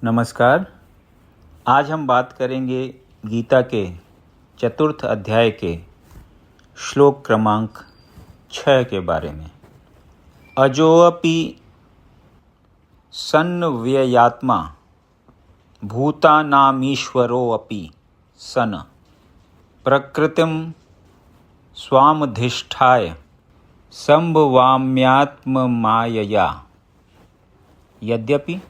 नमस्कार। आज हम बात करेंगे गीता के चतुर्थ अध्याय के श्लोक क्रमांक 6 के बारे में। अजोऽपि सन्व्ययात्मा भूतानामीश्वरोऽपि सन् प्रकृतिं स्वामधिष्ठाय संभवाम्यात्ममायया। यद्यपि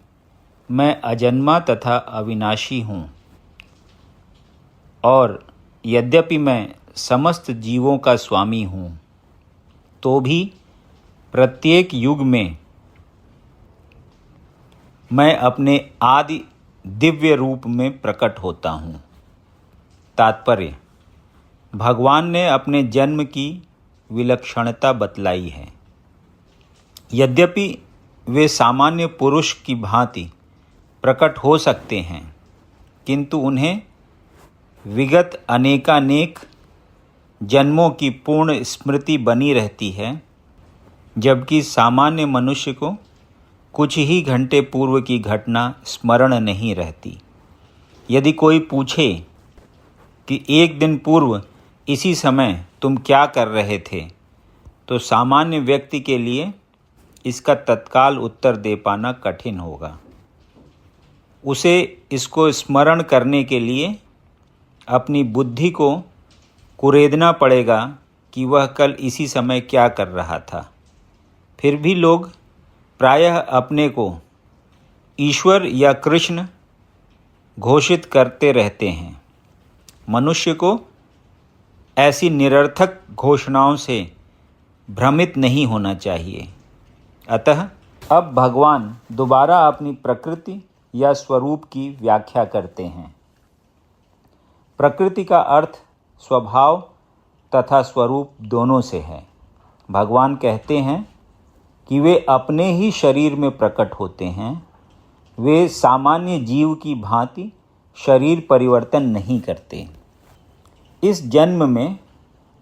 मैं अजन्मा तथा अविनाशी हूँ और यद्यपि मैं समस्त जीवों का स्वामी हूँ, तो भी प्रत्येक युग में मैं अपने आदि दिव्य रूप में प्रकट होता हूँ। तात्पर्य: भगवान ने अपने जन्म की विलक्षणता बतलाई है। यद्यपि वे सामान्य पुरुष की भांति प्रकट हो सकते हैं, किंतु उन्हें विगत अनेकानेक जन्मों की पूर्ण स्मृति बनी रहती है, जबकि सामान्य मनुष्य को कुछ ही घंटे पूर्व की घटना स्मरण नहीं रहती। यदि कोई पूछे कि एक दिन पूर्व इसी समय तुम क्या कर रहे थे, तो सामान्य व्यक्ति के लिए इसका तत्काल उत्तर दे पाना कठिन होगा। उसे इसको स्मरण करने के लिए अपनी बुद्धि को कुरेदना पड़ेगा कि वह कल इसी समय क्या कर रहा था। फिर भी लोग प्रायः अपने को ईश्वर या कृष्ण घोषित करते रहते हैं। मनुष्य को ऐसी निरर्थक घोषणाओं से भ्रमित नहीं होना चाहिए। अतः अब भगवान दोबारा अपनी प्रकृति या स्वरूप की व्याख्या करते हैं। प्रकृति का अर्थ स्वभाव तथा स्वरूप दोनों से है। भगवान कहते हैं कि वे अपने ही शरीर में प्रकट होते हैं। वे सामान्य जीव की भांति शरीर परिवर्तन नहीं करते। इस जन्म में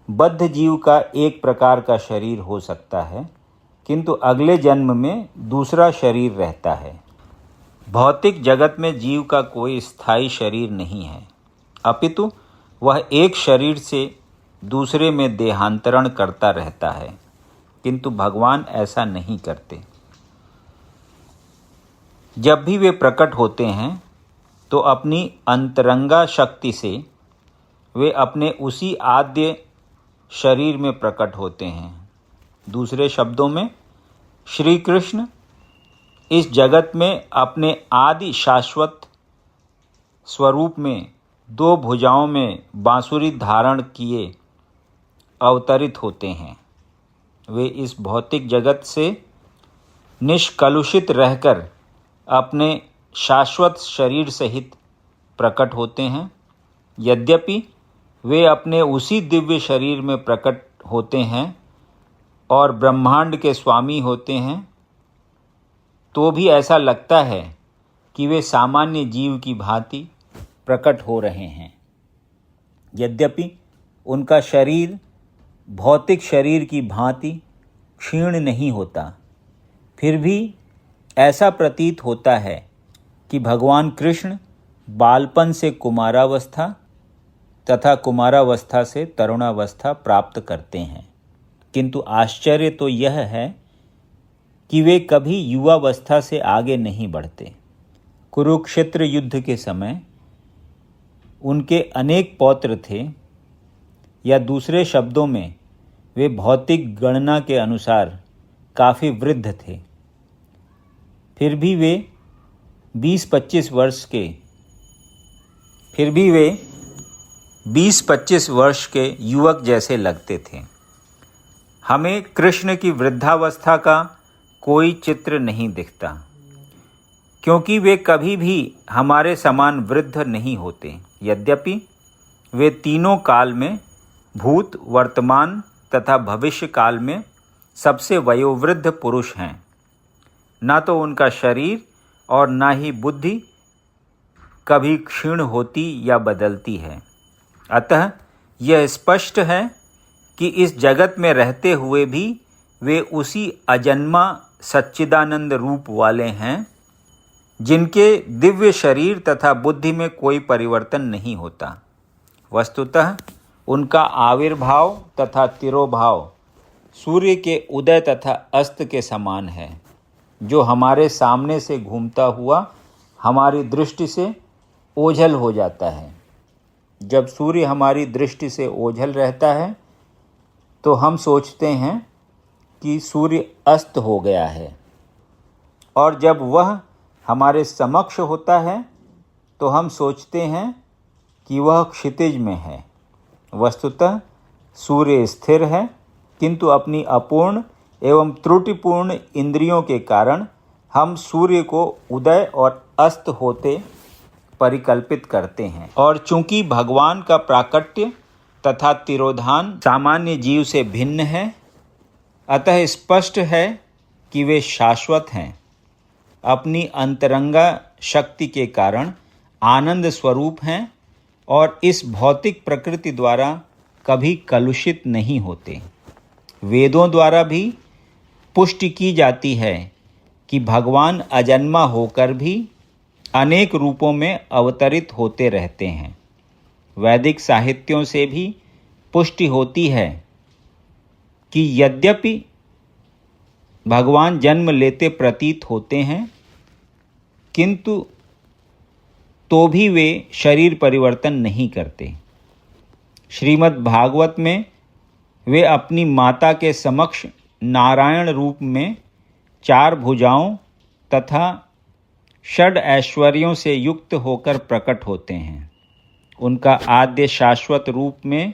बद्ध जीव का एक प्रकार का शरीर हो सकता है, किंतु अगले जन्म में दूसरा शरीर रहता है। भौतिक जगत में जीव का कोई स्थायी शरीर नहीं है, अपितु वह एक शरीर से दूसरे में देहांतरण करता रहता है, किंतु भगवान ऐसा नहीं करते। जब भी वे प्रकट होते हैं तो अपनी अंतरंगा शक्ति से वे अपने उसी आद्य शरीर में प्रकट होते हैं। दूसरे शब्दों में, श्री कृष्ण इस जगत में अपने आदि शाश्वत स्वरूप में दो भुजाओं में बांसुरी धारण किए अवतरित होते हैं। वे इस भौतिक जगत से निष्कलुषित रहकर अपने शाश्वत शरीर सहित प्रकट होते हैं। यद्यपि वे अपने उसी दिव्य शरीर में प्रकट होते हैं और ब्रह्मांड के स्वामी होते हैं, तो भी ऐसा लगता है कि वे सामान्य जीव की भांति प्रकट हो रहे हैं। यद्यपि उनका शरीर भौतिक शरीर की भांति क्षीण नहीं होता, फिर भी ऐसा प्रतीत होता है कि भगवान कृष्ण बालपन से कुमारावस्था तथा कुमारावस्था से तरुणावस्था प्राप्त करते हैं। किंतु आश्चर्य तो यह है कि वे कभी युवावस्था से आगे नहीं बढ़ते। कुरुक्षेत्र युद्ध के समय उनके अनेक पौत्र थे, या दूसरे शब्दों में वे भौतिक गणना के अनुसार काफ़ी वृद्ध थे। फिर भी वे 20-25 वर्ष के युवक जैसे लगते थे। हमें कृष्ण की वृद्धावस्था का कोई चित्र नहीं दिखता, क्योंकि वे कभी भी हमारे समान वृद्ध नहीं होते। यद्यपि वे तीनों काल में, भूत, वर्तमान तथा भविष्य काल में सबसे वयोवृद्ध पुरुष हैं। न तो उनका शरीर और न ही बुद्धि कभी क्षीण होती या बदलती है। अतः यह स्पष्ट है कि इस जगत में रहते हुए भी वे उसी अजन्मा सच्चिदानंद रूप वाले हैं जिनके दिव्य शरीर तथा बुद्धि में कोई परिवर्तन नहीं होता। वस्तुतः उनका आविर्भाव तथा तिरोभाव सूर्य के उदय तथा अस्त के समान है, जो हमारे सामने से घूमता हुआ हमारी दृष्टि से ओझल हो जाता है। जब सूर्य हमारी दृष्टि से ओझल रहता है तो हम सोचते हैं कि सूर्य अस्त हो गया है, और जब वह हमारे समक्ष होता है तो हम सोचते हैं कि वह क्षितिज में है। वस्तुतः सूर्य स्थिर है, किंतु अपनी अपूर्ण एवं त्रुटिपूर्ण इंद्रियों के कारण हम सूर्य को उदय और अस्त होते परिकल्पित करते हैं। और चूंकि भगवान का प्राकट्य तथा तिरोधान सामान्य जीव से भिन्न है, अतः स्पष्ट है कि वे शाश्वत हैं। अपनी अंतरंगा शक्ति के कारण आनंद स्वरूप हैं और इस भौतिक प्रकृति द्वारा कभी कलुषित नहीं होते। वेदों द्वारा भी पुष्टि की जाती है कि भगवान अजन्मा होकर भी अनेक रूपों में अवतरित होते रहते हैं। वैदिक साहित्यों से भी पुष्टि होती है कि यद्यपि भगवान जन्म लेते प्रतीत होते हैं, किंतु तो भी वे शरीर परिवर्तन नहीं करते। श्रीमद् भागवत में वे अपनी माता के समक्ष नारायण रूप में 4 भुजाओं तथा 6 ऐश्वर्यों से युक्त होकर प्रकट होते हैं। उनका आद्य शाश्वत रूप में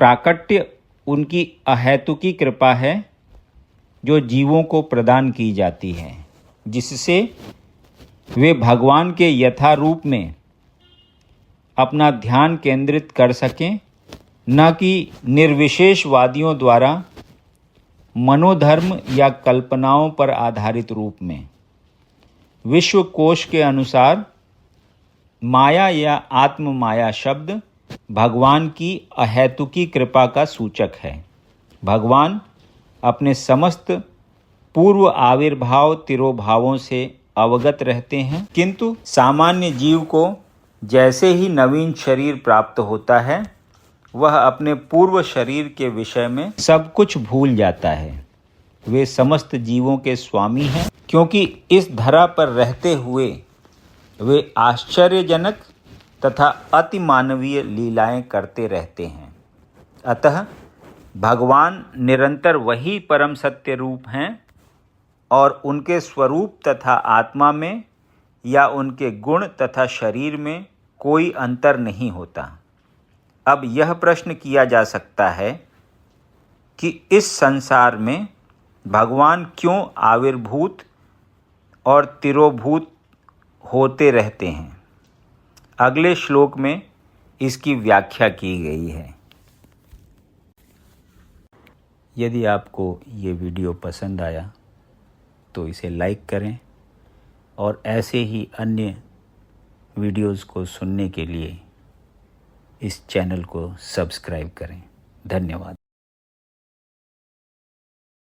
प्राकट्य उनकी अहेतुकी कृपा है, जो जीवों को प्रदान की जाती है, जिससे वे भगवान के यथारूप में अपना ध्यान केंद्रित कर सकें, न कि निर्विशेषवादियों द्वारा मनोधर्म या कल्पनाओं पर आधारित रूप में। विश्व कोश के अनुसार माया या आत्म माया शब्द भगवान की अहेतुकी कृपा का सूचक है। भगवान अपने समस्त पूर्व आविर्भाव तिरोभावों से अवगत रहते हैं, किंतु सामान्य जीव को जैसे ही नवीन शरीर प्राप्त होता है, वह अपने पूर्व शरीर के विषय में सब कुछ भूल जाता है। वे समस्त जीवों के स्वामी हैं, क्योंकि इस धरा पर रहते हुए वे आश्चर्यजनक तथा अति मानवीय लीलाएं करते रहते हैं। अतः भगवान निरंतर वही परम सत्य रूप हैं, और उनके स्वरूप तथा आत्मा में या उनके गुण तथा शरीर में कोई अंतर नहीं होता। अब यह प्रश्न किया जा सकता है कि इस संसार में भगवान क्यों आविर्भूत और तिरोभूत होते रहते हैं। अगले श्लोक में इसकी व्याख्या की गई है। यदि आपको ये वीडियो पसंद आया तो इसे लाइक करें, और ऐसे ही अन्य वीडियोज़ को सुनने के लिए इस चैनल को सब्सक्राइब करें। धन्यवाद।